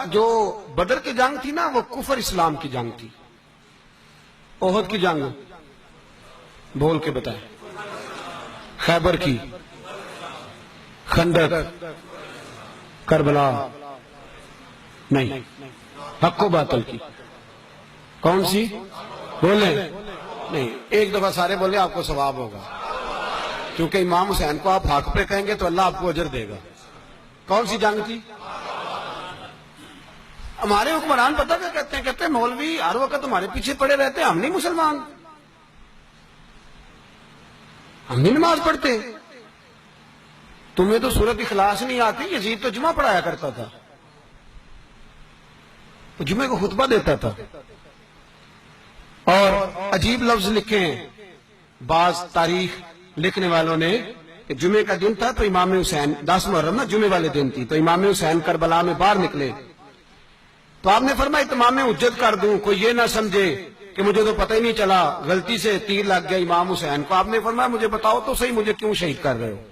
جو بدر کی جنگ تھی نا وہ کفر اسلام کی جنگ تھی. احد کی جنگ بول کے بتائیں. خیبر کی, خندق, کربلا نہیں, حق و باطل کی. کون سی بولیں؟ نہیں, ایک دفعہ سارے بولے آپ کو ثواب ہوگا, کیونکہ امام حسین کو آپ حق پہ کہیں گے تو اللہ آپ کو اجر دے گا. کون سی جنگ تھی؟ ہمارے حکمران پتہ کیا کہتے ہیں؟ کہتے ہیں مولوی ہر وقت تمہارے پیچھے پڑے رہتے ہیں, ہم نہیں مسلمان, ہم نہیں نماز پڑھتے, تمہیں تو سورۃ اخلاص نہیں آتی. یزید تو جمعہ پڑھایا کرتا تھا, وہ جمعے کو خطبہ دیتا تھا. اور عجیب لفظ لکھے ہیں بعض تاریخ لکھنے والوں نے کہ جمعے کا دن تھا تو امام حسین 10 محرم نا جمعے والے دن تھی, تو امام حسین کربلا میں باہر نکلے تو آپ نے فرمایا اتمام حجت کر دوں, کوئی یہ نہ سمجھے کہ مجھے تو پتہ ہی نہیں چلا, غلطی سے تیر لگ گیا امام حسین کو. آپ نے فرمایا مجھے بتاؤ تو صحیح, مجھے کیوں شہید کر رہے ہو؟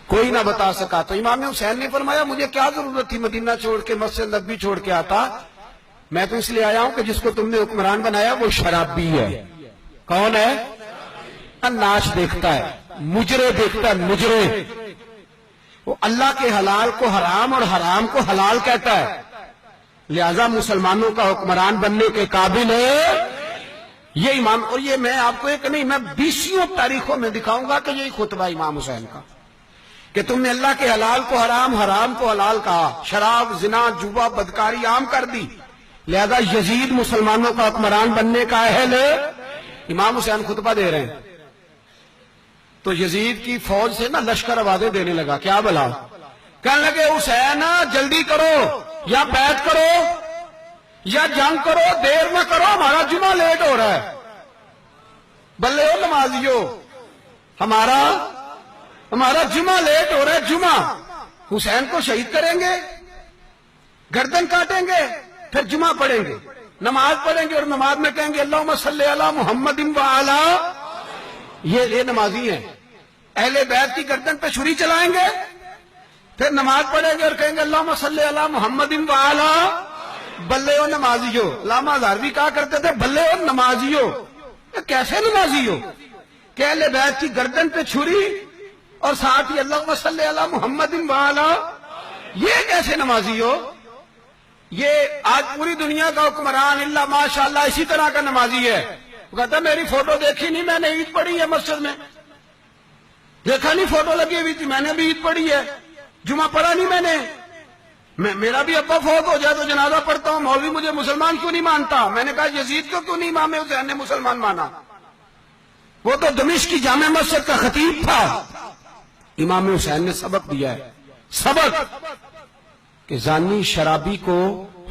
کوئی نہ بتا سکا. تو امام حسین نے فرمایا مجھے کیا ضرورت تھی مدینہ چھوڑ کے, مسجد نبوی چھوڑ کے آتا, میں تو اس لیے آیا ہوں کہ جس کو تم نے حکمران بنایا وہ شرابی ہے. کون ہے؟ ناچ دیکھتا ہے, مجرے دیکھتا ہے, مجرے. وہ اللہ کے حلال کو حرام اور حرام کو حلال کہتا ہے, لہذا مسلمانوں کا حکمران بننے کے قابل ہے یہ امام. اور یہ میں آپ کو ایک نہیں, میں 20 تاریخوں میں دکھاؤں گا کہ یہی خطبہ امام حسین کا, کہ تم نے اللہ کے حلال کو حرام, حرام کو حلال کہا, شراب, زنا, جوا, بدکاری عام کر دی, لہذا یزید مسلمانوں کا حکمران بننے کا اہل ہے. امام حسین خطبہ دے رہے ہیں تو یزید کی فوج سے نا لشکر آوازیں دینے لگا. کیا بلا؟ کہنے لگے حسین جلدی کرو, یا بیعت کرو یا جنگ کرو, دیر نہ کرو, ہمارا جمعہ لیٹ ہو رہا ہے. بلے ہو نمازیو, ہمارا جمعہ لیٹ ہو رہا ہے. جمعہ حسین کو شہید کریں گے, گردن کاٹیں گے, پھر جمعہ پڑھیں گے, نماز پڑھیں گے اور نماز میں کہیں گے اللہم صلی علی محمد وعلی. یہ نمازی ہیں. اہل بیت کی گردن پہ چھری چلائیں گے, پھر نماز پڑھیں گے اور کہیں گے اللہم صلی علی محمد وعلی. بلے ہو نمازیو. علامہ ہزاروی کہا کرتے تھے بلے ہو نمازیو. کیسے نمازی ہو کہ اہل بیت کی گردن پہ چھری اور ساتھ ہی اللہم صلی علی محمد وعلی؟ یہ کیسے نمازی ہو؟ یہ آج پوری دنیا کا حکمران اللہ ماشاءاللہ اسی طرح کا نمازی ہے. وہ کہتا ہے میری فوٹو دیکھی نہیں, میں نے عید پڑھی ہے مسجد میں, دیکھا نہیں فوٹو لگی ہوئی تھی, میں نے بھی عید پڑھی ہے, جمعہ پڑھا نہیں میں نے. میرا بھی ابا فوت ہو جائے تو جنازہ پڑھتا ہوں, مولوی مجھے مسلمان کیوں نہیں مانتا؟ میں نے کہا یزید کو کیوں نہیں امام حسین نے مسلمان مانا؟ وہ تو دمشق کی جامع مسجد کا خطیب تھا. امام حسین نے سبق دیا ہے, سبق کہ زانی شرابی کو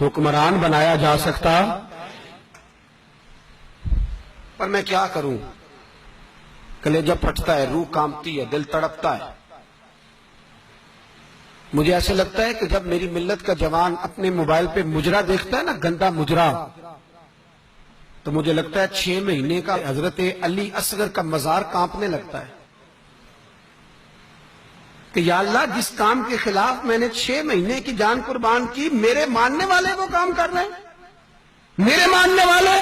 حکمران بنایا جا سکتا, پر میں کیا کروں, کلیجہ پھٹتا ہے, روح کانپتی ہے, دل تڑپتا ہے. مجھے ایسے لگتا ہے کہ جب میری ملت کا جوان اپنے موبائل پہ مجرا دیکھتا ہے نا, گندا مجرا, تو مجھے لگتا ہے 6 مہینے کا حضرت علی اصغر کا مزار کانپنے لگتا ہے کہ یا اللہ جس کام کے خلاف میں نے 6 مہینے کی جان قربان کی, میرے ماننے والے وہ کام کر رہے ہیں, میرے ماننے والے.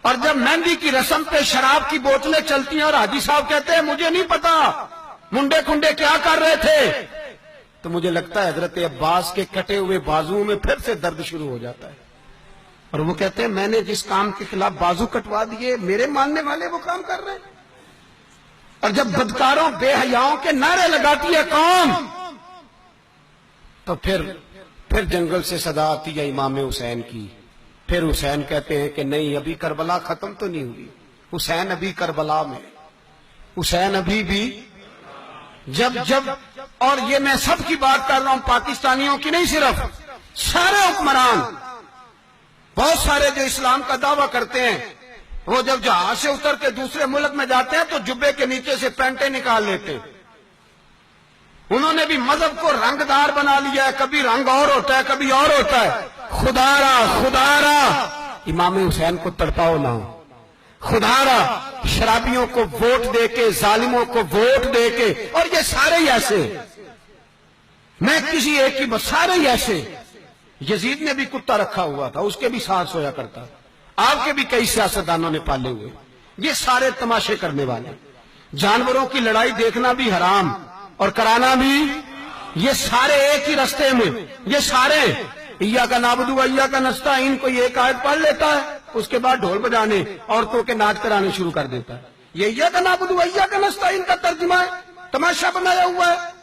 اور جب مہندی کی رسم پہ شراب کی بوتلیں چلتی ہیں اور حاجی صاحب کہتے ہیں مجھے نہیں پتا منڈے کھنڈے کیا کر رہے تھے, تو مجھے لگتا ہے حضرت عباس کے کٹے ہوئے بازوؤں میں پھر سے درد شروع ہو جاتا ہے. اور وہ کہتے ہیں میں نے جس کام کے خلاف بازو کٹوا دیے, میرے ماننے والے وہ کام کر رہے ہیں. اور جب بدکاروں بے حیاؤں کے نعرے لگاتی ہے قوم, تو پھر جنگل سے صدا آتی ہے امام حسین کی. پھر حسین کہتے ہیں کہ نہیں, ابھی کربلا ختم تو نہیں ہوئی, حسین ابھی کربلا میں, حسین ابھی بھی. جب اور یہ میں سب کی بات کر رہا ہوں, پاکستانیوں کی نہیں, صرف سارے حکمران, بہت سارے جو اسلام کا دعویٰ کرتے ہیں, وہ جب جہاز سے اتر کے دوسرے ملک میں جاتے ہیں تو جبے کے نیچے سے پینٹیں نکال لیتے ہیں. انہوں نے بھی مذہب کو رنگدار بنا لیا ہے, کبھی رنگ اور ہوتا ہے کبھی اور ہوتا ہے. خدا را امام حسین کو تڑپاؤ نہ, خدا را شرابیوں کو ووٹ دے کے, ظالموں کو ووٹ دے کے. اور یہ سارے ہی ایسے, میں کسی ایک کی بس، سارے ہی ایسے. یزید نے بھی کتا رکھا ہوا تھا، اس کے بھی ساتھ سویا کرتا. آپ کے بھی کئی سیاستدانوں نے پالے ہوئے. یہ سارے تماشے کرنے والے. جانوروں کی لڑائی دیکھنا بھی حرام اور کرانا بھی. یہ سارے ایک ہی رستے میں، یہ سارے ایاک نعبد و ایاک نستعین کو یہ ایک آیت پڑھ لیتا ہے، اس کے بعد ڈھول بجانے عورتوں کے ناچ کرانے شروع کر دیتا ہے. یہ ایاک نعبد و ایاک نستعین کا ترجمہ ہے، تماشا بنایا ہوا ہے.